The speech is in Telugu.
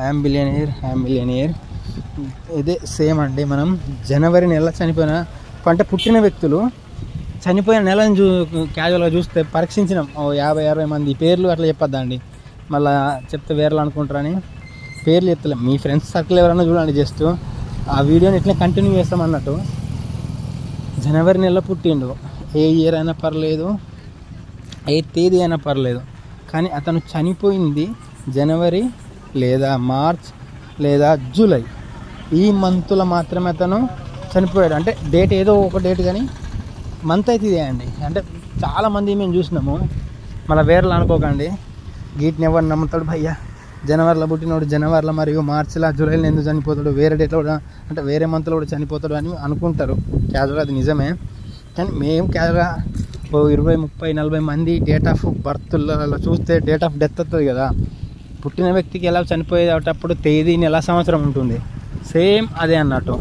ఐఎమ్ బిలియనియర్ ఇదే సేమ్ అండి. మనం జనవరి నెల చనిపోయిన అంటే పుట్టిన వ్యక్తులు చనిపోయిన నెలను క్యాజువల్గా చూస్తే పరీక్షించినాం 50-60 మంది పేర్లు అట్లా చెప్పొద్దండి, మళ్ళీ చెప్తే వేరేలా అనుకుంటారని పేర్లు చెప్తలేం. మీ ఫ్రెండ్స్ సర్కిల్ ఎవరైనా చూడండి, జస్ట్ ఆ వీడియోని ఇట్లా కంటిన్యూ చేస్తామన్నట్టు. జనవరి నెలలో పుట్టిండు, ఏ ఇయర్ అయినా పర్లేదు, ఏ తేదీ అయినా పర్లేదు, కానీ అతను చనిపోయింది జనవరి లేదా మార్చ్ లేదా జూలై, ఈ మంత్లో మాత్రమే అతను చనిపోయాడు. అంటే డేట్ ఏదో ఒక డేట్ కానీ మంత్ అయితే ఇదే అండి. అంటే చాలామంది మేము చూసినాము, మళ్ళీ వేరేలా అనుకోకండి, గీట్ని ఎవరు నమ్ముతాడు భయ్యా, జనవరిలో పుట్టినోడు జనవరిలో మరియు మార్చిలో జూలైలో ఎందుకు చనిపోతాడు, వేరే డేట్లో కూడా అంటే వేరే మంత్లో కూడా చనిపోతాడు అని అనుకుంటారు. క్యాజువల్గా అది నిజమే, కానీ మేము క్యాజువల్గా 20-30-40 మంది డేట్ ఆఫ్ బర్త్లలో చూస్తే డేట్ ఆఫ్ డెత్ వస్తుంది కదా, పుట్టిన వ్యక్తికి ఎలా చనిపోయేటప్పుడు తేదీ నెల సంవత్సరం ఉంటుంది, సేమ్ అదే అన్నట్టు.